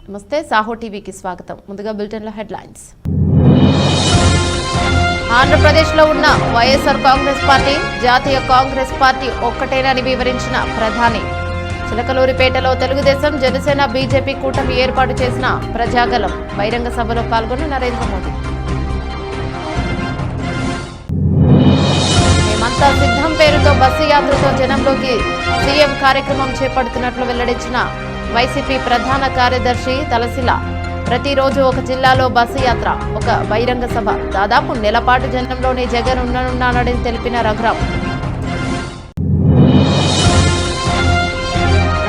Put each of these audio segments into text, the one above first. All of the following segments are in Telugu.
నమస్తే సాహో టీవీకి స్వాగతం. ముందుగా బులెటిన్లో హెడ్లైన్స్. ఆంధ్రప్రదేశ్లో ఉన్న వైఎస్ఆర్ కాంగ్రెస్ పార్టీ, జాతీయ కాంగ్రెస్ పార్టీ ఒక్కటేనని వివరించిన ప్రధాని. చిలకలూరిపేటలో తెలుగుదేశం, జనసేన, బీజేపీ కూటమి ఏర్పాటు చేసిన ప్రజాగలం బహిరంగ సభలో పాల్గొన్న నరేంద్ర మోదీ. మేమంతా సిద్ధం పేరుతో బస్సు యాత్రతో జనంలోకి సీఎం కార్యక్రమం చేపడుతున్నట్లు వెల్లడించిన వైసీపీ ప్రధాన కార్యదర్శి తలసిల. ప్రతిరోజు ఒక జిల్లాలో బస్సు యాత్ర, ఒక బహిరంగ సభ. దాదాపు నెలపాటు జనంలోనే జగన్ ఉన్నానని తెలిపిన రఘురాం.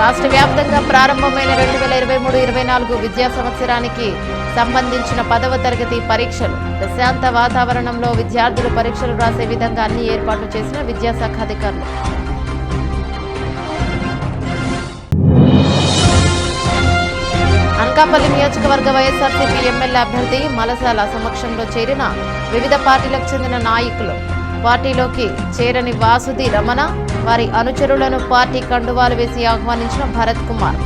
రాష్ట్ర వ్యాప్తంగా ప్రారంభమైన 2023-24 విద్యా సంవత్సరానికి సంబంధించిన 10వ తరగతి పరీక్షలు. ప్రశాంత వాతావరణంలో విద్యార్థులు పరీక్షలు రాసే విధంగా అన్ని ఏర్పాట్లు చేసిన విద్యాశాఖ అధికారులు. అనకాపల్లి నియోజకవర్గ వైఎస్ఆర్సీపీ ఎమ్మెల్యే అభ్యర్థి మలసాల సమక్షంలో చేరిన వివిధ పార్టీలకు చెందిన నాయకులు. పార్టీలోకి చేరని వాసుది రమణ, వారి అనుచరులను పార్టీ కండువాలు వేసి ఆహ్వానించిన భరత్ కుమార్.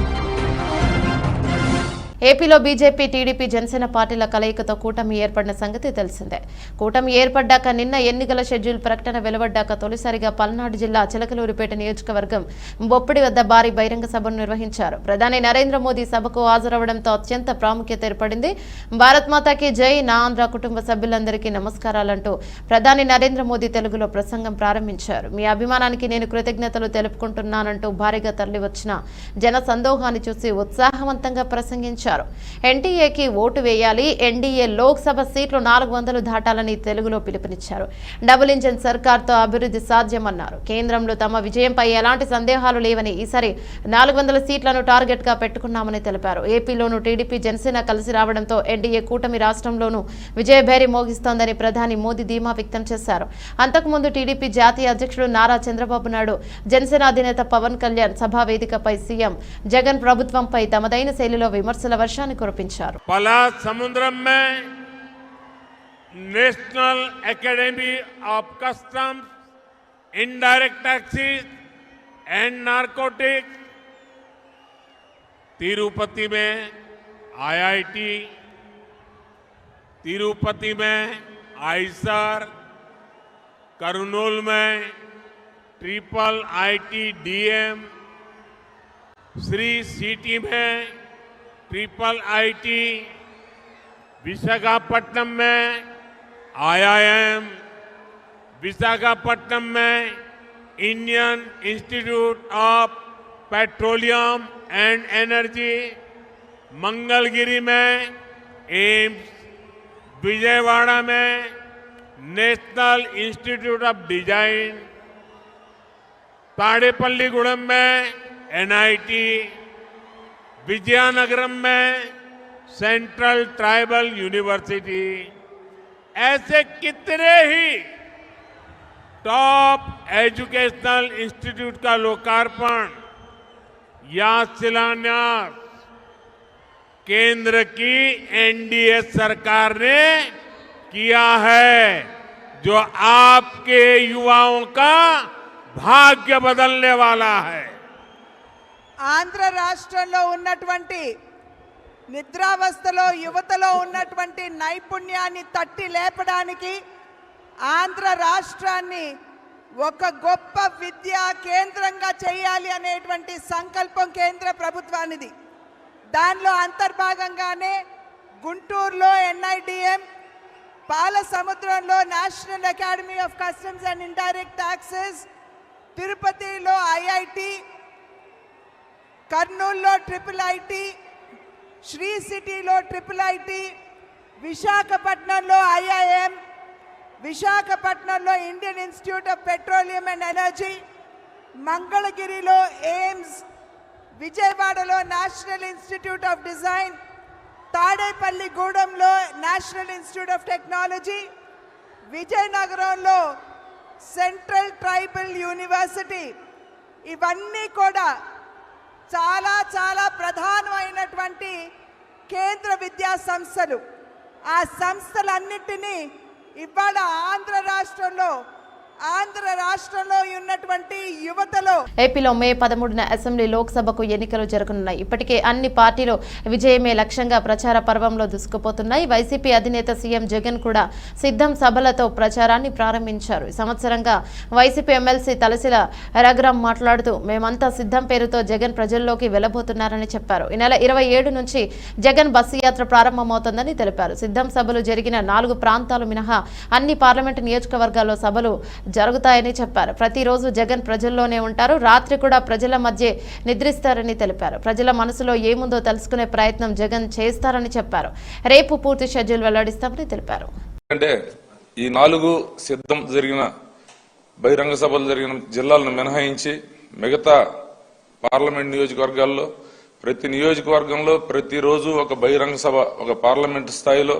ఏపీలో బీజేపీ, టీడీపీ, జనసేన పార్టీల కలయికతో కూటమి ఏర్పడిన సంగతి తెలిసిందే. కూటమి ఏర్పడ్డాక నిన్న ఎన్నికల షెడ్యూల్ ప్రకటన వెలువడ్డాక తొలిసారిగా పల్నాడు జిల్లా చిలకలూరిపేట నియోజకవర్గం బొప్పిడి వద్ద భారీ బహిరంగ సభను నిర్వహించారు. ప్రధాని నరేంద్ర మోదీ సభకు హాజరవడంతో అత్యంత ప్రాముఖ్యత ఏర్పడింది. భారత్ మాతాకి జై, నా ఆంధ్ర కుటుంబ సభ్యులందరికీ నమస్కారాలంటూ ప్రధాని నరేంద్ర మోదీ తెలుగులో ప్రసంగం ప్రారంభించారు. మీ అభిమానానికి నేను కృతజ్ఞతలు తెలుపుకుంటున్నానంటూ భారీగా తరలివచ్చిన జన సందోహాన్ని చూసి ఉత్సాహవంతంగా ప్రసంగించారు. ఎన్డీఏకి ఓటు వేయాలి, ఎన్డీఏ లోక్సభ సీట్లు 400 దాటాలని తెలుగులో పిలుపునిచ్చారు. డబుల్ ఇంజిన్ సర్కార్తో అభివృద్ధి సాధ్యమన్నారు. కేంద్రంలో తమ విజయంపై ఎలాంటి సందేహాలు లేవని, ఈసారి 400 సీట్లను టార్గెట్ గా పెట్టుకున్నామని తెలిపారు. ఏపీలోనూ టీడీపీ, జనసేన కలిసి రావడంతో ఎన్డీఏ కూటమి రాష్ట్రంలోనూ విజయభేరి మోగిస్తోందని ప్రధాని మోదీ ధీమా వ్యక్తం చేశారు. అంతకుముందు టీడీపీ జాతీయ అధ్యక్షుడు నారా చంద్రబాబు నాయుడు, జనసేన అధినేత పవన్ కళ్యాణ్ సభా వేదికపై సీఎం జగన్ ప్రభుత్వంపై తమదైన శైలిలో విమర్శల వర్షాన్ని కురిపించారు. पलास समुद्रम में national academy of customs, indirect taxes and narcotics, Tirupati में आईआईटी, तिरुपति में आईसर, करनूल में triple IT DM, Sri City में ट्रिपल आईटी, विशाखापट्टनम में आईआईएम, विशाखापट्टनम में Indian institute of petroleum and energy, Mangalagiri में एम्स, विजयवाड़ा में national institute of design, Tadepalligudem में एनआईटी, विजयनगरम में सेंट्रल ट्राइबल यूनिवर्सिटी, ऐसे कितने ही टॉप एजुकेशनल इंस्टीट्यूट का लोकार्पण या शिलान्यास केंद्र की एनडीए सरकार ने किया है, जो आपके युवाओं का भाग्य बदलने वाला है. ఆంధ్ర రాష్ట్రంలో ఉన్నటువంటి నిద్రావస్థలో యువతలో ఉన్నటువంటి నైపుణ్యాన్ని తట్టి లేపడానికి, ఆంధ్ర రాష్ట్రాన్ని ఒక గొప్ప విద్యా కేంద్రంగా చేయాలి అనేటువంటి సంకల్పం కేంద్ర ప్రభుత్వానిది. దానిలో అంతర్భాగంగానే గుంటూరులో ఎన్ఐడిఎం, పాలసముద్రంలో national academy of customs and indirect taxes, తిరుపతిలో ఐఐటి, కర్నూలులో ట్రిపుల్ ఐటీ, శ్రీ సిటీలో ట్రిపుల్ ఐటీ, విశాఖపట్నంలో ఐఐఎం, విశాఖపట్నంలో Indian institute of petroleum and energy, మంగళగిరిలో ఎయిమ్స్, విజయవాడలో నేషనల్ ఇన్స్టిట్యూట్ ఆఫ్ డిజైన్, తాడేపల్లిగూడెంలో నేషనల్ ఇన్స్టిట్యూట్ ఆఫ్ టెక్నాలజీ, విజయనగరంలో సెంట్రల్ ట్రైబల్ యూనివర్సిటీ. ఇవన్నీ కూడా చాలా చాలా ప్రధానమైనటువంటి కేంద్ర విద్యా సంస్థలు. ఆ సంస్థలన్నిటినీ ఇవాళ ఆంధ్ర రాష్ట్రంలో ఆంధ్ర రాష్ట్రంలో ఉన్నటువంటి యువతలో ఏపీలో మే 13న అసెంబ్లీ లోక్సభకు ఎన్నికలు జరగనున్నాయి. ఇప్పటికే అన్ని పార్టీలు విజయమే లక్ష్యంగా ప్రచార పర్వంలో దూసుకుపోతున్నాయి. వైసీపీ అధినేత సీఎం జగన్ కూడా సిద్ధం సభలతో ప్రచారాన్ని ప్రారంభించారు. ఈ సంవత్సరంగా వైసీపీ ఎమ్మెల్సీ తలసిల రఘురాం మాట్లాడుతూ మేమంతా సిద్ధం పేరుతో జగన్ ప్రజల్లోకి వెళ్లబోతున్నారని చెప్పారు. ఈ నెల 27 నుంచి జగన్ బస్సు యాత్ర ప్రారంభమవుతోందని తెలిపారు. సిద్ధం సభలు జరిగిన 4 ప్రాంతాలు మినహా అన్ని పార్లమెంటు నియోజకవర్గాల్లో సభలు జరుగుతాయని చెప్పారు. ప్రతిరోజు జగన్ ప్రజల్లోనే ఉంటారు. రాత్రి కూడా ప్రజల మధ్య నిద్రిస్తారని తెలిపారు. ప్రజల మనసులో ఏముందో తెలుసుకునే ప్రయత్నం జగన్ చేస్తారని చెప్పారు. రేపు పూర్తి షెడ్యూల్ వెల్లడిస్తామని తెలిపారు. అంటే ఈ 4 సిద్ధం జరిగిన బహిరంగ సభలు జరిగిన జిల్లాలను మినహాయించి మిగతా పార్లమెంట్ నియోజకవర్గాల్లో ప్రతి నియోజకవర్గంలో ప్రతిరోజు ఒక బహిరంగ సభ, ఒక పార్లమెంట్ స్థాయిలో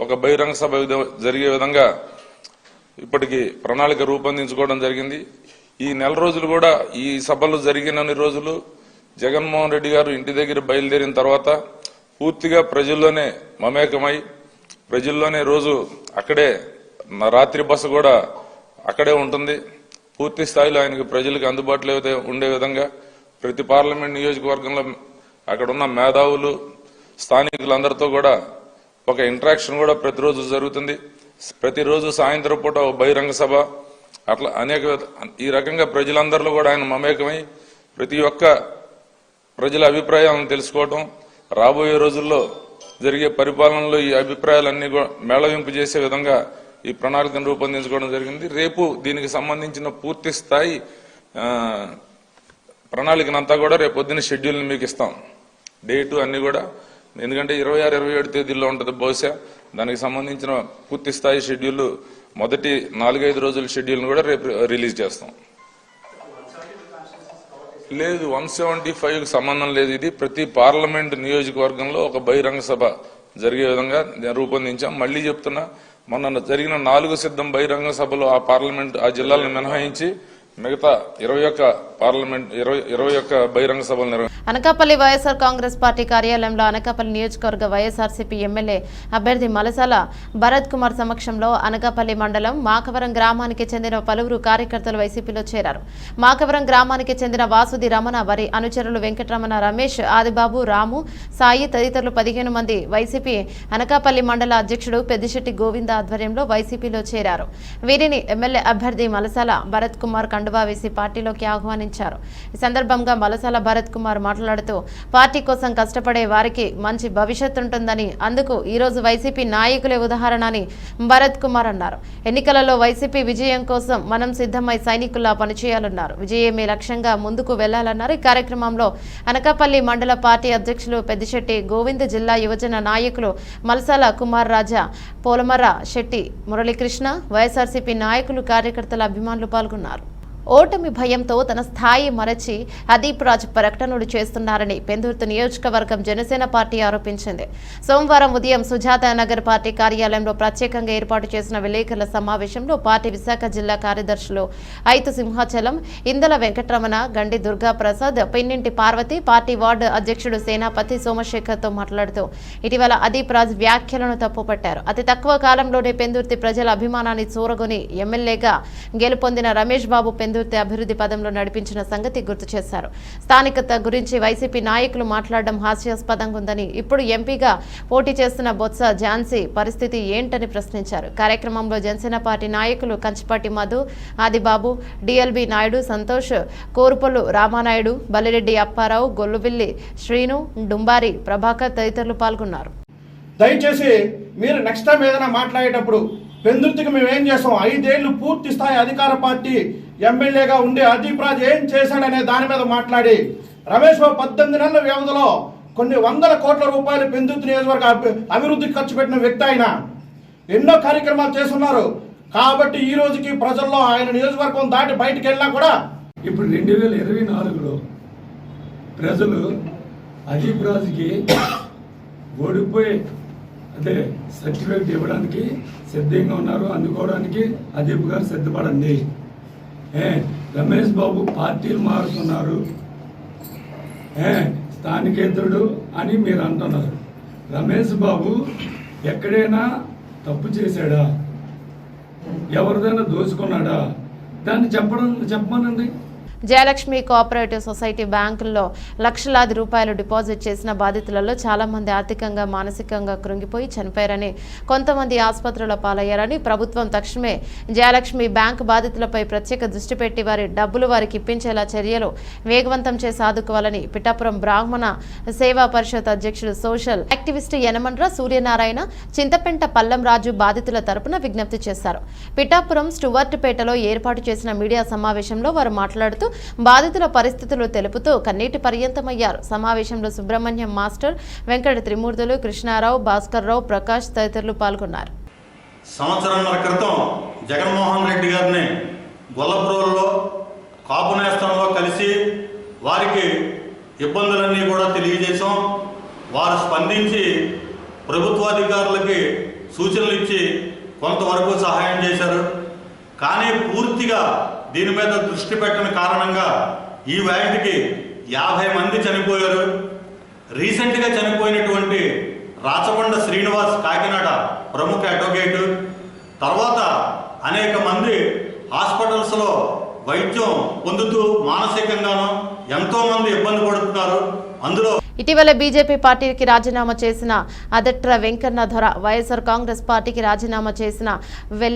ఒక బహిరంగ సభ జరిగే విధంగా ఇప్పటికి ప్రణాళిక రూపొందించుకోవడం జరిగింది. ఈ నెల రోజులు కూడా ఈ సభలు జరిగినన్ని రోజులు జగన్మోహన్ రెడ్డి గారు ఇంటి దగ్గర బయలుదేరిన తర్వాత పూర్తిగా ప్రజల్లోనే మమేకమై ప్రజల్లోనే రోజు అక్కడే రాత్రి బస కూడా అక్కడే ఉంటుంది. పూర్తి స్థాయిలో ఆయనకు ప్రజలకు అందుబాటులో ఉండే విధంగా ప్రతి పార్లమెంట్ నియోజకవర్గంలో అక్కడున్న మేధావులు స్థానికులందరితో కూడా ఒక ఇంటరాక్షన్ కూడా ప్రతిరోజు జరుగుతుంది. ప్రతిరోజు సాయంత్రం పూట బహిరంగ సభ, అట్లా అనేక ఈ రకంగా ప్రజలందరిలో కూడా ఆయన మమేకమై ప్రతి ఒక్క ప్రజల అభిప్రాయాలను తెలుసుకోవటం, రాబోయే రోజుల్లో జరిగే పరిపాలనలో ఈ అభిప్రాయాలన్నీ మేళవింపు చేసే విధంగా ఈ ప్రణాళికను రూపొందించుకోవడం జరిగింది. రేపు దీనికి సంబంధించిన పూర్తి స్థాయి ప్రణాళికనంతా కూడా రేపు పొద్దున్న షెడ్యూల్ని మీకు ఇస్తాం. డేటు అన్ని కూడా, ఎందుకంటే 26, 27 తేదీల్లో ఉంటుంది బహుశా. దానికి సంబంధించిన పూర్తి స్థాయి షెడ్యూల్ మొదటి 4-5 రోజుల షెడ్యూల్ని కూడా రేపు రిలీజ్ చేస్తాం. లేదు, 175కి సంబంధం లేదు. ఇది ప్రతి పార్లమెంట్ నియోజకవర్గంలో ఒక బహిరంగ సభ జరిగే విధంగా రూపొందించాం. మళ్లీ చెప్తున్నా, మొన్న జరిగిన 4 సిద్ధం బహిరంగ సభలు ఆ జిల్లాలను మినహాయించి మిగతా 21 పార్లమెంట్ 21 బహిరంగ సభలు నిర్వహించారు. అనకాపల్లి వైఎస్ఆర్ కాంగ్రెస్ పార్టీ కార్యాలయంలో అనకాపల్లి నియోజకవర్గ వైఎస్ఆర్సీపీ ఎమ్మెల్యే అభ్యర్థి మలసాల భరత్ కుమార్ సమక్షంలో అనకాపల్లి మండలం మాకవరం గ్రామానికి చెందిన పలువురు కార్యకర్తలు వైసీపీలో చేరారు. మాకవరం గ్రామానికి చెందిన వాసుది రమణ, వారి అనుచరులు వెంకటరమణ, రమేష్, ఆదిబాబు, రాము, సాయి తదితరులు 15 మంది వైసీపీ అనకాపల్లి మండల అధ్యక్షుడు పెద్దిశెట్టి గోవింద ఆధ్వర్యంలో వైసీపీలో చేరారు. వీరిని ఎమ్మెల్యే అభ్యర్థి మలసాల భరత్ కుమార్ కండువా వేసి పార్టీలోకి ఆహ్వానించారు. ఈ సందర్భంగా మలసాల భరత్ కుమార్ మాట్లాడుతూ పార్టీ కోసం కష్టపడే వారికి మంచి భవిష్యత్తు ఉంటుందని, అందుకు ఈ రోజు వైసీపీ నాయకులే ఉదాహరణ అని భరత్ కుమార్ అన్నారు. ఎన్నికలలో వైసీపీ విజయం కోసం మనం సిద్ధమై సైనికుల్లా పనిచేయాలన్నారు. విజయమే లక్ష్యంగా ముందుకు వెళ్లాలన్నారు. ఈ కార్యక్రమంలో అనకాపల్లి మండల పార్టీ అధ్యక్షులు పెద్దిశెట్టి గోవింద్, జిల్లా యువజన నాయకులు మలసాల కుమార్ రాజా, పోలమర్ర శెట్టి, మురళీకృష్ణ, వైఎస్ఆర్సీపీ నాయకులు, కార్యకర్తల అభిమానులు పాల్గొన్నారు. ఓటమి భయంతో తన స్థాయి మరచి అదీప్ రాజ్ ప్రకటనలు చేస్తున్నారని పెందుర్తి నియోజకవర్గం జనసేన పార్టీ ఆరోపించింది. సోమవారం ఉదయం సుజాత నగర్ పార్టీ కార్యాలయంలో ప్రత్యేకంగా ఏర్పాటు చేసిన విలేకరుల సమావేశంలో పార్టీ విశాఖ జిల్లా కార్యదర్శులు ఐతు సింహాచలం, ఇందల వెంకటరమణ, గండి దుర్గా ప్రసాద్, పిన్నింటి పార్వతి, పార్టీ వార్డు అధ్యక్షుడు సేనాపతి సోమశేఖర్తో మాట్లాడుతూ ఇటీవల అదీప్ రాజ్ వ్యాఖ్యలను తప్పుపట్టారు. అతి తక్కువ కాలంలోనే పెందుర్తి ప్రజల అభిమానాన్ని చూరగొని ఎమ్మెల్యేగా గెలుపొందిన రమేష్ బాబు పెందుర్తి అభివృద్ధి పదంలో నడిపించిన సంగతి గుర్తు చేశారు. స్థానికత గురించి వైసీపీ నాయకులు మాట్లాడడం హాస్యాస్పదంగా ఉందని, ఇప్పుడు ఎంపీగా పోటీ చేస్తున్న బొత్స ఝాన్సీ పరిస్థితి ఏంటని ప్రశ్నించారు. కార్యక్రమంలో జనసేన పార్టీ నాయకులు కంచిపాటి మధు, ఆదిబాబు, డిఎల్బి నాయుడు, సంతోష్, కోరుపల్లు రామానాయుడు, బల్లిరెడ్డి అప్పారావు, గొల్లుబిల్లి శ్రీను, డుంబారి ప్రభాకర్ తదితరులు పాల్గొన్నారు. దయచేసి మీరు నెక్స్ట్ టైం ఏదైనా మాట్లాడేటప్పుడు పెందుర్తికి మేము ఏం చేస్తాం, 5 ఏళ్లు పూర్తి స్థాయి అధికార పార్టీ ఎమ్మెల్యేగా ఉండే అదీప్ రాజ్ ఏం చేశాడనే దాని మీద మాట్లాడి, రమేష్ బాబు 18 నెలల వ్యవధిలో కొన్ని 100 కోట్ల రూపాయలు పెందుర్తి నియోజకవర్గ అభివృద్ధికి ఖర్చు పెట్టిన వ్యక్తి ఆయన. ఎన్నో కార్యక్రమాలు చేస్తున్నారు. కాబట్టి ఈ రోజుకి ప్రజల్లో ఆయన నియోజకవర్గం దాటి బయటకు వెళ్ళినా కూడా ఇప్పుడు 2024లో ప్రజలు అదీప్ రాజ్కి ఓడిపోయి అదే సర్టిఫికేట్ ఇవ్వడానికి సిద్ధంగా ఉన్నారు. అందుకోవడానికి అదీప్ గారు సిద్ధపడండి. రమేష్ బాబు పార్టీలు మారుతున్నారు, స్థానికేతరుడు అని మీరు అంటున్నారు. రమేష్ బాబు ఎక్కడైనా తప్పు చేశాడా, ఎవరిదైనా దోచుకున్నాడా, దాన్ని చెప్పమనండి. జయలక్ష్మి కోఆపరేటివ్ సొసైటీ బ్యాంకుల్లో లక్షలాది రూపాయలు డిపాజిట్ చేసిన బాధితులలో చాలా మంది ఆర్థికంగా మానసికంగా కృంగిపోయి చనిపోయారని, కొంతమంది ఆసుపత్రుల పాలయ్యారని, ప్రభుత్వం తక్షణమే జయలక్ష్మి బ్యాంకు బాధితులపై ప్రత్యేక దృష్టి పెట్టి వారి డబ్బులు వారికి ఇప్పించేలా చర్యలు వేగవంతం చేసి ఆదుకోవాలని పిఠాపురం బ్రాహ్మణ సేవా పరిషత్ అధ్యక్షుడు సోషల్ యాక్టివిస్ట్ యనమండ్ర సూర్యనారాయణ చింతపెంట పల్లం రాజు బాధితుల తరపున విజ్ఞప్తి చేశారు. పిఠాపురం స్టువర్ట్పేటలో ఏర్పాటు చేసిన మీడియా సమావేశంలో వారు మాట్లాడుతూ బాధితుల పరిస్థితులు తెలుపుతూ కన్నీటి పర్యంతమయ్యారు. సమావేశంలో సుబ్రహ్మణ్యం మాస్టర్, వెంకట త్రిమూర్తులు, కృష్ణారావు, భాస్కర్ రావు, ప్రకాష్ తదితరులు పాల్గొన్నారు. సంవత్సరంన్నర క్రితం జగన్మోహన్ రెడ్డి గారిని గొల్లప్రోల్లో కాపు నేస్తంలో కలిసి వారికి ఇబ్బందులన్నీ కూడా తెలియజేశాం. వారు స్పందించి ప్రభుత్వాధికారులకి సూచనలు ఇచ్చి కొంతవరకు సహాయం చేశారు. కానీ పూర్తిగా దీని మీద దృష్టి పెట్టని కారణంగా ఈ వ్యాధికి 50 మంది చనిపోయారు. రీసెంట్గా చనిపోయినటువంటి రాచకొండ శ్రీనివాస్ కాకినాడ ప్రముఖ అడ్వకేటు, తర్వాత అనేక మంది హాస్పిటల్స్లో వైద్యం పొందుతూ మానసికంగానూ ఎంతోమంది ఇబ్బంది పడుతున్నారు. అందులో ఇటీవల బీజేపీ పార్టీకి రాజీనామా చేసిన అదట్ర వెంకన్న ధర, వైఎస్ఆర్ కాంగ్రెస్ పార్టీకి రాజీనామా చేసిన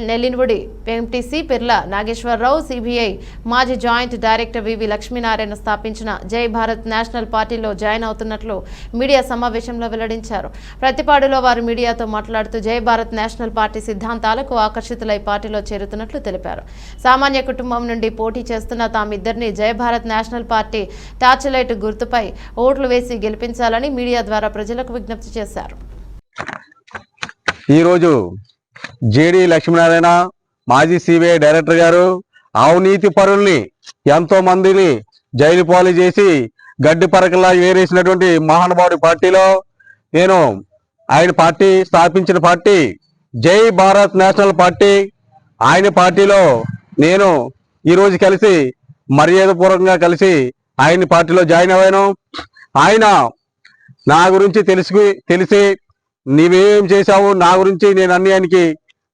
నెల్లినవుడి ఎంటీసీ పిర్ల నాగేశ్వరరావు, సిబిఐ మాజీ జాయింట్ డైరెక్టర్ వివి లక్ష్మీనారాయణ స్థాపించిన జై భారత్ నేషనల్ పార్టీలో జాయిన్ అవుతున్నట్లు మీడియా సమావేశంలో వెల్లడించారు. ప్రతిపాడులో వారు మీడియాతో మాట్లాడుతూ జై భారత్ నేషనల్ పార్టీ సిద్ధాంతాలకు ఆకర్షితులై పార్టీలో చేరుతున్నట్లు తెలిపారు. సామాన్య కుటుంబం నుండి పోటీ చేస్తున్న తామిద్దరిని జై భారత్ నేషనల్ పార్టీ టార్చలైట్ గుర్తుపై ఓట్లు వేసి గెలిపించాలని మీడియా ద్వారా ప్రజలకు విజ్ఞప్తి చేశారు. ఈరోజు జేడి లక్ష్మీనారాయణ మాజీ సిబిఐ డైరెక్టర్ గారు అవినీతి పరుల్ని ఎంతో మందిని జైలు పాలు చేసి గడ్డి పరకలా ఏరేసినటువంటి మహానుభావుడి పార్టీలో నేను ఆయన పార్టీ స్థాపించిన పార్టీ జై భారత్ నేషనల్ పార్టీ. ఆయన పార్టీలో నేను ఈరోజు కలిసి మర్యాదపూర్వకంగా కలిసి ఆయన పార్టీలో జాయిన్ అయ్యాను. ఆయన నా గురించి తెలిసి నీవేం చేశావు, నా గురించి నేను అన్యాయానికి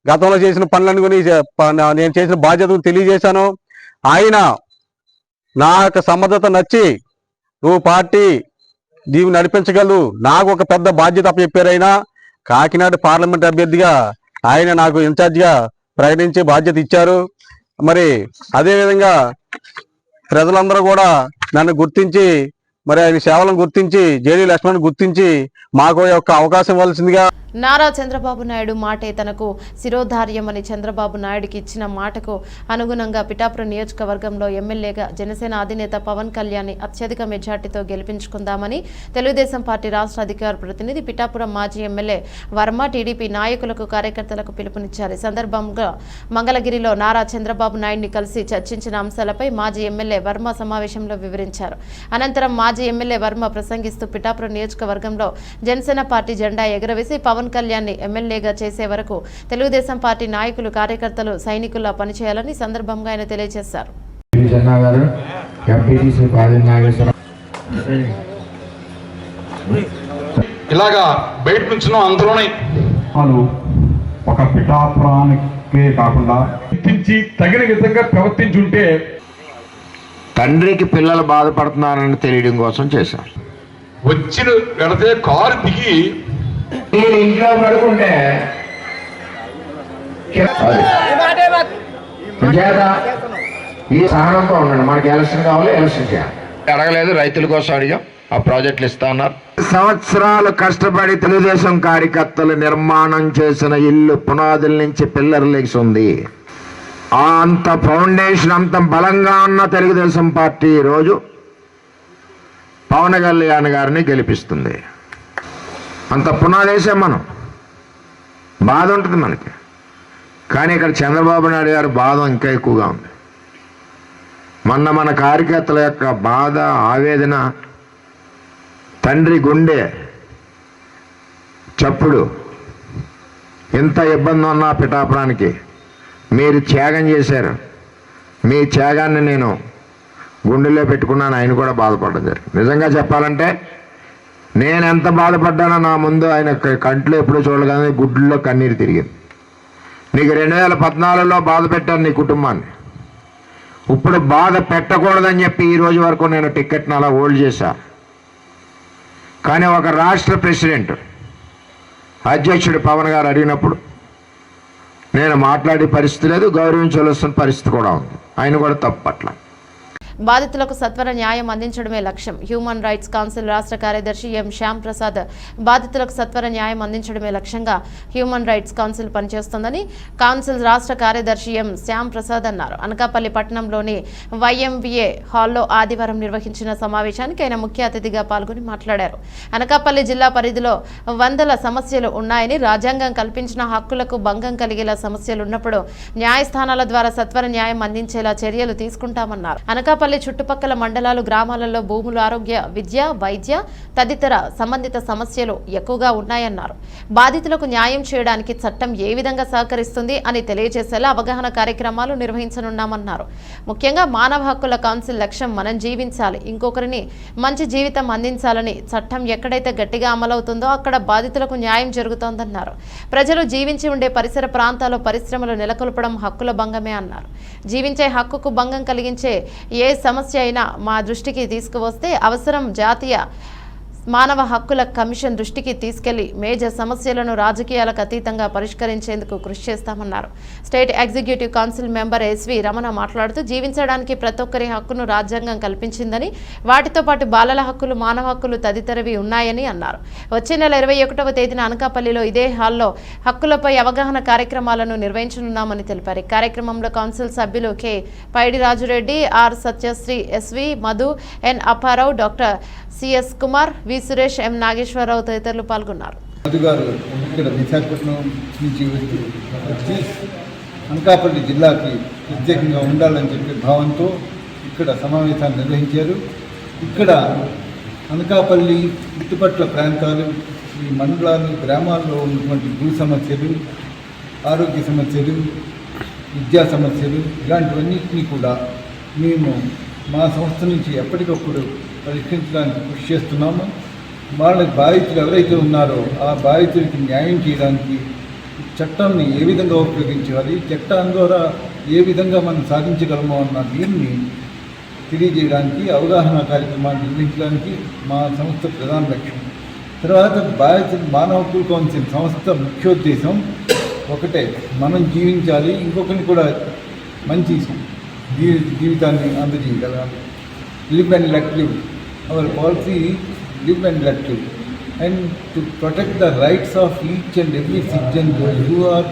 గతంలో చేసిన పనులను గురించి నేను చేసిన బాధ్యతను తెలియజేశాను. ఆయన నా యొక్క సమర్థత నచ్చి నువ్వు పార్టీ దీన్ని నడిపించగలవు, నాకు ఒక పెద్ద బాధ్యత అప్పచెప్పారు. ఆయన కాకినాడ పార్లమెంట్ అభ్యర్థిగా ఆయన నాకు ఇన్ఛార్జిగా ప్రకటించి బాధ్యత ఇచ్చారు. మరి అదేవిధంగా ప్రజలందరూ కూడా నన్ను గుర్తించి మరి ఆయన సేవలను గుర్తించి జేడీ లక్ష్మణ్ గుర్తించి మాకు యొక్క అవకాశం ఇవ్వాల్సిందిగా. నారా చంద్రబాబు నాయుడు మాటే తనకు శిరోధార్యమని చంద్రబాబు నాయుడుకి ఇచ్చిన మాటకు అనుగుణంగా పిఠాపురం నియోజకవర్గంలో ఎమ్మెల్యేగా జనసేన అధినేత పవన్ కళ్యాణ్ అత్యధిక మెజార్టీతో గెలిపించుకుందామని తెలుగుదేశం పార్టీ రాష్ట్ర అధికార ప్రతినిధి పిఠాపురం మాజీ ఎమ్మెల్యే వర్మ టీడీపీ నాయకులకు కార్యకర్తలకు పిలుపునిచ్చారు. ఈ సందర్భంగా మంగళగిరిలో నారా చంద్రబాబు నాయుడిని కలిసి చర్చించిన అంశాలపై మాజీ ఎమ్మెల్యే వర్మ సమావేశంలో వివరించారు. అనంతరం మాజీ ఎమ్మెల్యే వర్మ ప్రసంగిస్తూ పిఠాపురం నియోజకవర్గంలో జనసేన పార్టీ జెండా ఎగురవేసి పవన్ కళ్యాణ్ ఎమ్మెల్యేగా చేసే వరకు తెలుగుదేశం పార్టీ నాయకులు కార్యకర్తలు సైనికుల్లా పనిచేయాలని సందర్భంగా ఆయన తెలియజేశారు. ఇలాగా బయట నుంచి అందులోనే ఒక పిఠాపురానికే కాకుండా తగిన విధంగా ప్రవర్తించుంటే తండ్రికి పిల్లలు బాధపడుతున్నారని తెలియడం కోసం చేశాం. వచ్చిన వెళితే కారు దిగి ఇంట్లో పడుకుంటే ఈ సహనంతో ఉండండి. మనకి ఎలక్షన్ కావాలి, ఎలక్షన్ చేయాలి. అడగలేదు, రైతుల కోసం అడిగాం, ఆ ప్రాజెక్టులు ఇస్తా ఉన్నారు. సంవత్సరాలు కష్టపడి తెలుగుదేశం కార్యకర్తలు నిర్మాణం చేసిన ఇల్లు పునాదుల నుంచి పిల్లర్ లెగ్స్ ఉంది. అంత ఫౌండేషన్ అంత బలంగా ఉన్న తెలుగుదేశం పార్టీ ఈరోజు పవన్ కళ్యాణ్ గారిని గెలిపిస్తుంది. అంత పునాదేశం మనం బాధ ఉంటుంది మనకి. కానీ ఇక్కడ చంద్రబాబు నాయుడు గారి బాధ ఇంకా ఎక్కువగా ఉంది. మొన్న మన కార్యకర్తల యొక్క బాధ, ఆవేదన, తండ్రి గుండె చప్పుడు, ఎంత ఇబ్బంది ఉన్నా పిఠాపురానికి మీరు త్యాగం చేశారు. మీ త్యాగాన్ని నేను గుండెల్లో పెట్టుకున్నాను. ఆయన కూడా బాధపడడం జరిగింది. నిజంగా చెప్పాలంటే నేను ఎంత బాధపడ్డానో నా ముందు ఆయన కంట్లో ఎప్పుడూ చూడగానే గుడ్డుల్లో కన్నీరు తిరిగింది. నీకు 2014లో బాధ పెట్టాను నీ కుటుంబాన్ని. ఇప్పుడు బాధ పెట్టకూడదని చెప్పి ఈ రోజు వరకు నేను టికెట్ని అలా హోల్డ్ చేశా. కానీ ఒక రాష్ట్ర ప్రెసిడెంట్ అధ్యక్షుడు పవన్ గారు అడిగినప్పుడు నేను మాట్లాడే పరిస్థితి లేదు, గౌరవించవలసిన పరిస్థితి కూడా ఉంది. ఆయన కూడా తప్పట్ల. బాధితులకు సత్వర న్యాయం అందించడమే లక్ష్యం. హ్యూమన్ రైట్స్ కౌన్సిల్ రాష్ట్ర కార్యదర్శి ఎం శ్యామ్ ప్రసాద్ బాధితులకు సత్వర న్యాయం అందించడమే లక్ష్యంగా హ్యూమన్ రైట్స్ కౌన్సిల్ పనిచేస్తోందని కౌన్సిల్ రాష్ట్ర కార్యదర్శి ఎం శ్యామ్ ప్రసాద్ అన్నారు. అనకాపల్లి పట్టణంలోని YMVA హాల్లో ఆదివారం నిర్వహించిన సమావేశానికి ఆయన ముఖ్య అతిథిగా పాల్గొని మాట్లాడారు. అనకాపల్లి జిల్లా పరిధిలో వందల సమస్యలు ఉన్నాయని, రాజ్యాంగం కల్పించిన హక్కులకు భంగం కలిగేలా సమస్యలు ఉన్నప్పుడు న్యాయస్థానాల ద్వారా సత్వర న్యాయం అందించేలా చర్యలు తీసుకుంటామన్నారు. అనకాపల్లి చుట్టుపక్కల మండలాలు, గ్రామాలలో భూములు, ఆరోగ్య, విద్య, వైద్య తదితర సంబంధిత సమస్యలు ఎక్కువగా ఉన్నాయన్నారు. బాధితులకు న్యాయం చేయడానికి చట్టం ఏ విధంగా సహకరిస్తుంది అని తెలియజేసేలా అవగాహన కార్యక్రమాలు నిర్వహించనున్నామన్నారు. ముఖ్యంగా మానవ హక్కుల కౌన్సిల్ లక్ష్యం మనం జీవించాలి, ఇంకొకరిని మంచి జీవితం అందించాలని. చట్టం ఎక్కడైతే గట్టిగా అమలవుతుందో అక్కడ బాధితులకు న్యాయం జరుగుతోందన్నారు. ప్రజలు జీవించి ఉండే పరిసర ప్రాంతాల్లో పరిశ్రమలు నెలకొల్పడం హక్కుల భంగమే అన్నారు. జీవించే హక్కుకు భంగం కలిగించే ఏ సమస్య అయినా మా దృష్టికి తీసుకువస్తే అవసరం జాతీయ మానవ హక్కుల కమిషన్ దృష్టికి తీసుకెళ్లి మేజర్ సమస్యలను రాజకీయాలకు అతీతంగా పరిష్కరించేందుకు కృషి చేస్తామన్నారు. State executive council member SV Ramana మాట్లాడుతూ జీవించడానికి ప్రతి ఒక్కరి హక్కును రాజ్యాంగం కల్పించిందని, వాటితో పాటు బాలల హక్కులు, మానవ హక్కులు తదితరవి ఉన్నాయని అన్నారు. వచ్చే నెల 21వ తేదీన అనకాపల్లిలో ఇదే హాల్లో హక్కులపై అవగాహన కార్యక్రమాలను నిర్వహించనున్నామని తెలిపారు. ఈ కార్యక్రమంలో కౌన్సిల్ సభ్యులు K. Paidirajureddy, R. Satyasri, SV Madhu, N. Apparao, doctor CS Kumar, V. Suresh, M. Nageswararao తదితరులు పాల్గొన్నారు. ఇక్కడ విశాఖపట్నం నుంచి వచ్చి అనకాపల్లి జిల్లాకి ప్రత్యేకంగా ఉండాలని చెప్పే భావంతో ఇక్కడ సమావేశాన్ని నిర్వహించారు. ఇక్కడ అనకాపల్లి చుట్టుపక్కల ప్రాంతాలు, ఈ మండలాలు, గ్రామాల్లో ఉన్నటువంటి భూ సమస్యలు, ఆరోగ్య సమస్యలు, విద్యా సమస్యలు, ఇలాంటివన్నింటినీ కూడా మేము మా సంస్థ నుంచి ఎప్పటికప్పుడు పరిష్కరించడానికి కృషి చేస్తున్నాము. వాళ్ళ బాధితులు ఎవరైతే ఉన్నారో ఆ బాధితులకి న్యాయం చేయడానికి చట్టాన్ని ఏ విధంగా ఉపయోగించాలి, చట్టం ద్వారా ఏ విధంగా మనం సాధించగలమో అన్న దీన్ని తెలియజేయడానికి అవగాహన కార్యక్రమాన్ని నిర్వహించడానికి మా సంస్థ ప్రధాన లక్ష్యం. తర్వాత బాధితులు మానవ హక్కుల కౌన్సిల్ సంస్థ ముఖ్యోద్దేశం ఒకటే, మనం జీవించాలి, ఇంకొకరిని కూడా మంచి జీవితాన్ని అందజేయగలగాలి. Live and let live. Our policy is live and let live. And to protect the rights of each and every citizen who are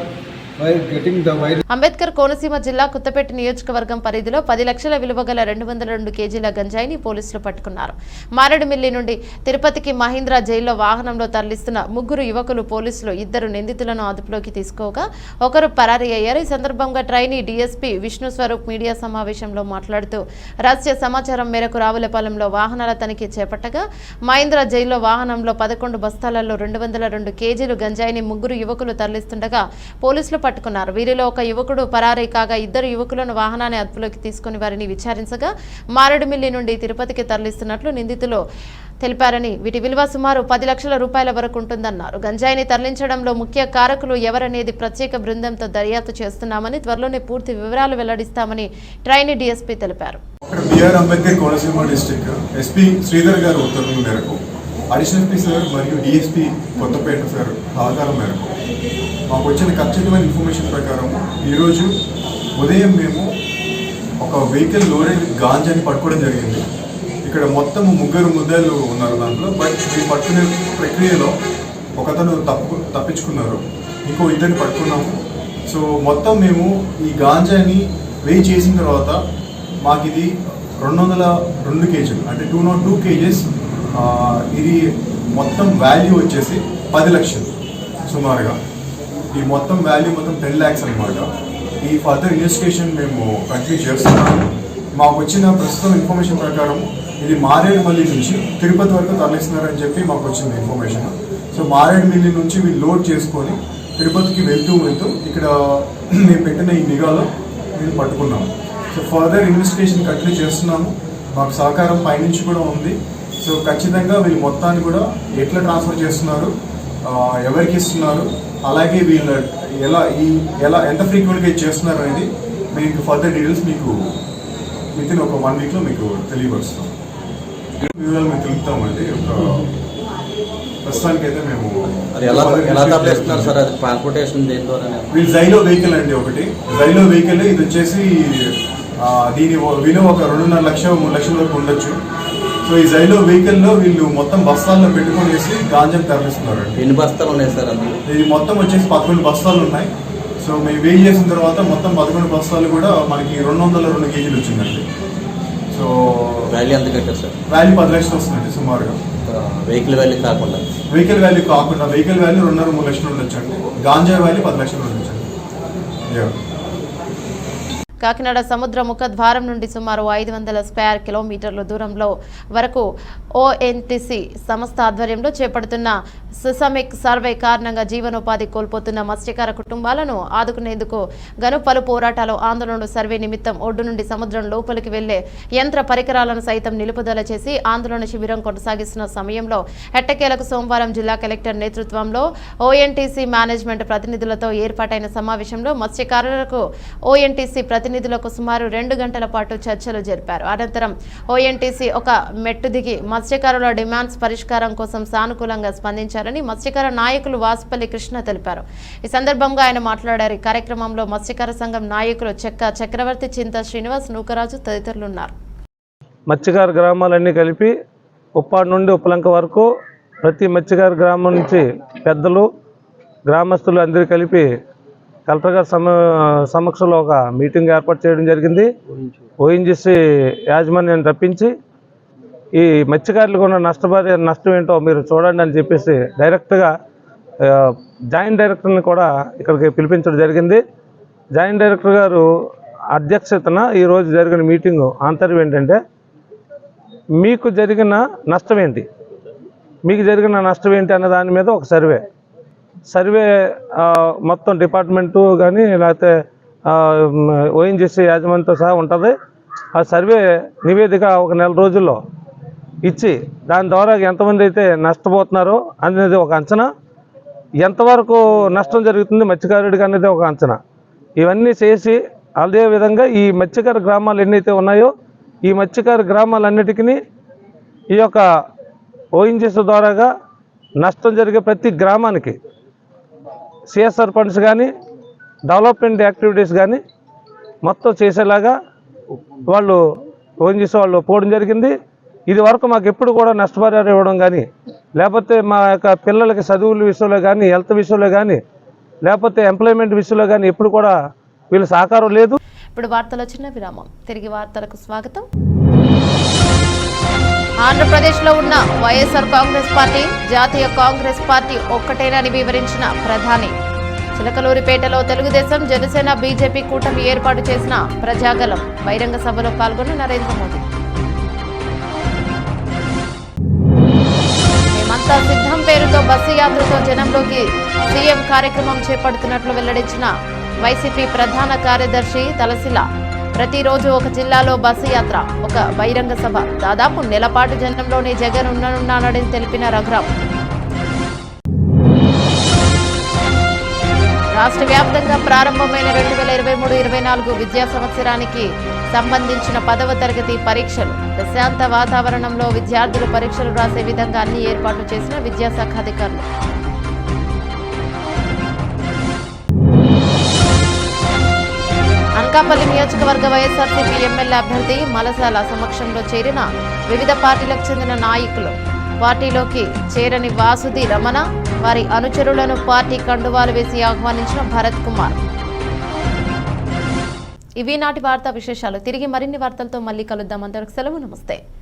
while getting the virus. Ambedkar Konaseema జిల్లా కొత్తపేట నియోజకవర్గం పరిధిలో 10 లక్షల విలువ గల 202 కేజీల గంజాయిని పోలీసులు పట్టుకున్నారు. మారేడుమిల్లి నుండి తిరుపతికి మహీంద్రా జైల్లో వాహనంలో తరలిస్తున్న 3 యువకులు పోలీసులు 2 నిందితులను అదుపులోకి తీసుకోగా ఒకరు పరారీ అయ్యారు. ఈ సందర్భంగా trainee DSP Vishnu Swaroop media సమావేశంలో మాట్లాడుతూ రహస్య సమాచారం మేరకు రావులపాలెంలో వాహనాల తనిఖీ చేపట్టగా మహీంద్రా జైల్లో వాహనంలో 11 బస్తాలలో 202 కేజీలు గంజాయిని 3 యువకులు తరలిస్తుండగా పోలీసులు పట్టుకున్నారు. వీరిలో ఒక యువకుడు పరారీ కాగా 2 యువకులను వాహనాన్ని అదుపులోకి తీసుకుని వారిని విచారించగా మారేడుమిల్లి నుండి తిరుపతికి తరలిస్తున్నట్లు నిందితులు తెలిపారని, వీటి విలువ సుమారు 10 లక్షల రూపాయల వరకు ఉంటుందన్నారు. గంజాయిని తరలించడంలో ముఖ్య కారకులు ఎవరనేది ప్రత్యేక బృందంతో దర్యాప్తు చేస్తున్నామని, త్వరలోనే పూర్తి వివరాలు వెల్లడిస్తామని ట్రైనీ DSP తెలిపారు. అంబేద్కర్ కోనసీమ డిస్ట్రిక్ట్ SP శ్రీధర్ గారు ఉత్తర్వుల మేరకు అడిషనల్ SP సార్ మరియు DSP కొత్తపేట సార్ సహకారం మేరకు మాకు వచ్చిన ఖచ్చితమైన ఇన్ఫర్మేషన్ ప్రకారం ఈరోజు ఉదయం మేము ఒక వెహికల్ లోడెడ్ గాంజాని పట్టుకోవడం జరిగింది. ఇక్కడ మొత్తం 3 ముద్దాయిలు ఉన్నారు దాంట్లో. బట్ ఈ పట్టుకునే ప్రక్రియలో ఒకతను తప్పించుకున్నారు, ఇంకో 2 పట్టుకున్నాము. సో మొత్తం మేము ఈ గాంజాని వెయిట్ చేసిన తర్వాత మాకు ఇది 202 కేజీలు అంటే 202 కేజెస్. ఇది మొత్తం వాల్యూ వచ్చేసి 10 లక్షలు సుమారుగా. ఈ మొత్తం వాల్యూ మొత్తం 10 lakhs అనమాట. ఈ ఫర్దర్ ఇన్వెస్టిగేషన్ మేము కంటిన్యూ చేస్తున్నాము. మాకు వచ్చిన ప్రస్తుతం ఇన్ఫర్మేషన్ ప్రకారం ఇది మారేడుమిల్లి నుంచి తిరుపతి వరకు తరలిస్తున్నారని చెప్పి మాకు వచ్చింది ఇన్ఫర్మేషన్. సో మారేడుమిల్లి నుంచి వీళ్ళు లోడ్ చేసుకొని తిరుపతికి వెళ్తూ ఇక్కడ మేము పెట్టిన ఈ నిఘాలో మేము పట్టుకున్నాము. సో ఫర్దర్ ఇన్వెస్టిగేషన్ కంటిన్యూ చేస్తున్నాము. మాకు సహకారం పైనుంచి కూడా ఉంది. సో ఖచ్చితంగా వీళ్ళు మొత్తాన్ని కూడా ఎట్లా ట్రాన్స్ఫర్ చేస్తున్నారు, ఎవరికి ఇస్తున్నారు, అలాగే వీళ్ళు ఎలా ఎంత ఫ్రీక్వెంట్గా చేస్తున్నారు అనేది మీకు ఫర్దర్ డీటెయిల్స్ మీకు వితిన్ ఒక 1 వీక్లో మీకు తెలియపరుస్తాం. వివరాలు మేము తెలుపుతామండి. ప్రస్తుతానికైతే మేము వీళ్ళు జైలో వెహికల్ అండి, ఒకటి జైలో వెహికల్. ఇది వచ్చేసి దీని విలువ ఒక 2.5 లక్షలు 3 లక్షల వరకు ఉండొచ్చు. సో ఈ జైలో వెహికల్లో వీళ్ళు మొత్తం బస్తాల్లో పెట్టుకునేసి గాంజాను తరలిస్తున్నారండి. ఎన్ని బస్తాలు ఉన్నాయి సార్? ఇది మొత్తం వచ్చేసి 11 బస్తాలు ఉన్నాయి. సో మేము వెయిట్ చేసిన తర్వాత మొత్తం 11 బస్తాలు కూడా మనకి 202 కేజీలు వచ్చిందండి. సో వాల్యూ ఎంత కట్టారు సార్? వాల్యూ 10 లక్షలు వస్తుందండి సుమారుగా. వెహికల్ వాల్యూ కాకుండా వెహికల్ వాల్యూ 2.5-3 లక్షలు ఉండొచ్చండి. గాంజా వాల్యూ 10 లక్షలు ఉండొచ్చండి. కాకినాడ సముద్ర ముఖ ద్వారం నుండి సుమారు 500 స్క్వేర్ కిలోమీటర్ల దూరంలో వరకు ఓఎన్టీసీ సంస్థ ఆధ్వర్యంలో చేపడుతున్న సిస్టమిక్ సర్వే కారణంగా జీవనోపాధి కోల్పోతున్న మత్స్యకార కుటుంబాలను ఆదుకునేందుకు గను పలు పోరాటాలు ఆందోళనలు సర్వే నిమిత్తం ఒడ్డు నుండి సముద్రం లోపలికి వెళ్లే యంత్ర పరికరాలను సైతం నిలుపుదల చేసి ఆందోళన శిబిరం కొనసాగిస్తున్న సమయంలో ఎట్టకేలకు సోమవారం జిల్లా కలెక్టర్ నేతృత్వంలో ఓఎన్టీసీ మేనేజ్మెంట్ ప్రతినిధులతో ఏర్పాటైన సమావేశంలో మత్స్యకారులకు ఓఎన్టీసీ ప్రతినిధులకు సుమారు 2 గంటల పాటు చర్చలు జరిపారు. అనంతరం ఓఎన్టీసీ ఒక మెట్టు దిగి మత్స్యకారుల డిమాండ్స్ పరిష్కారం కోసం సానుకూలంగా స్పందించారని మత్స్యకార నాయకులు వాసుపల్లి కృష్ణ తెలిపారు. ఈ సందర్భంగా ఆయన మాట్లాడారు. ఈ కార్యక్రమంలో మత్స్యకార సంఘం నాయకులు చెక్క చక్రవర్తి, చింత శ్రీనివాస్, నూకరాజు తదితరులు ఉన్నారు. మత్స్యకార గ్రామాలన్నీ కలిపి ఉప్పాడు నుండి ఉప్పలంక వరకు ప్రతి మత్స్యకార గ్రామం నుంచి పెద్దలు, గ్రామస్తులు అందరూ కలిపి కలెక్టర్ గారి సమక్షంలో ఒక మీటింగ్ ఏర్పాటు చేయడం జరిగింది. ఓఎన్జీసీ యాజమాన్యాన్ని రప్పించి ఈ మత్స్యకారులకు ఉన్న నష్టం ఏంటో మీరు చూడండి అని చెప్పేసి డైరెక్ట్గా జాయింట్ డైరెక్టర్ని కూడా ఇక్కడికి పిలిపించడం జరిగింది. జాయింట్ డైరెక్టర్ గారు అధ్యక్షతన ఈరోజు జరిగిన మీటింగు ఆంతర్యం ఏంటంటే, మీకు జరిగిన నష్టం ఏంటి, మీకు జరిగిన నష్టం ఏంటి అన్న దాని మీద ఒక సర్వే మొత్తం డిపార్ట్మెంటు కానీ లేకపోతే ఓఎన్జీసీ యాజమాన్యంతో సహా ఉంటుంది. ఆ సర్వే నివేదిక ఒక 1 నెల రోజుల్లో ఇచ్చి దాని ద్వారా ఎంతమంది అయితే నష్టపోతున్నారో అనేది ఒక అంచనా, ఎంతవరకు నష్టం జరుగుతుంది మత్స్యకారుడికి అనేది ఒక అంచనా, ఇవన్నీ చేసి అదేవిధంగా ఈ మత్స్యకార గ్రామాలు ఎన్నైతే ఉన్నాయో ఈ మత్స్యకార గ్రామాలన్నిటికీ ఈ యొక్క ఓఎన్జీసీ ద్వారాగా నష్టం జరిగే ప్రతి గ్రామానికి సిఎస్ఆర్ ఫండ్స్ కానీ డెవలప్మెంట్ యాక్టివిటీస్ కానీ మొత్తం చేసేలాగా వాళ్ళు ఓఎన్జీసీ వాళ్ళు పోవడం జరిగింది. ఇది వరకు మాకు ఎప్పుడు కూడా నష్టపరిహారం ఇవ్వడం కానీ, లేకపోతే మా యొక్క పిల్లలకి చదువుల విషయంలో కానీ, హెల్త్ విషయంలో కానీ, లేకపోతే ఎంప్లాయ్మెంట్ విషయంలో కానీ ఎప్పుడు కూడా వీళ్ళు సహకారం లేదు. ఇప్పుడు వార్తల చిన్న విరామం. తిరిగి వార్తలకు స్వాగతం. ఆంధ్రప్రదేశ్లో ఉన్న వైఎస్ఆర్ కాంగ్రెస్ పార్టీ, జాతీయ కాంగ్రెస్ పార్టీ ఒక్కటేనని వివరించిన ప్రధాని. చిలకలూరిపేటలో తెలుగుదేశం, జనసేన, బీజేపీ కూటమి ఏర్పాటు చేసిన ప్రజాగలం బహిరంగ సభలో పాల్గొన్న నరేంద్ర మోదీ. మేమంతా సిద్ధం పేరుతో బస్సు యాత్రతో జనంలోకి సీఎం కార్యక్రమం చేపడుతున్నట్లు వెల్లడించిన వైసీపీ ప్రధాన కార్యదర్శి తలసిల. ప్రతిరోజు ఒక జిల్లాలో బస్సు యాత్ర, ఒక బహిరంగ సభ, దాదాపు నెలపాటు జనంలోనే జగన్ ఉన్నానని తెలిపిన రఘురామ్. రాష్ట్ర వ్యాప్తంగా ప్రారంభమైన 2023-24 విద్యా సంవత్సరానికి సంబంధించిన 10వ తరగతి పరీక్షలు. ప్రశాంత వాతావరణంలో విద్యార్థులు పరీక్షలు రాసే విధంగా అన్ని ఏర్పాట్లు చేసిన విద్యాశాఖ అధికారులు. అనకాపల్లి నియోజకవర్గ వైఎస్ఆర్సీపీ ఎమ్మెల్యే అభ్యర్థి మలసాల సమక్షంలో చేరిన వివిధ పార్టీలకు చెందిన నాయకులు. పార్టీలోకి చేరని వాసుది రమణ, వారి అనుచరులను పార్టీ కండువాలు వేసి ఆహ్వానించిన భరత్ కుమార్. ఇవి నాటి వార్తా విశేషాలు. తిరిగి మరిన్ని వార్తలతో మళ్ళీ కలుద్దాం. అందరికి సెలవు. నమస్తే.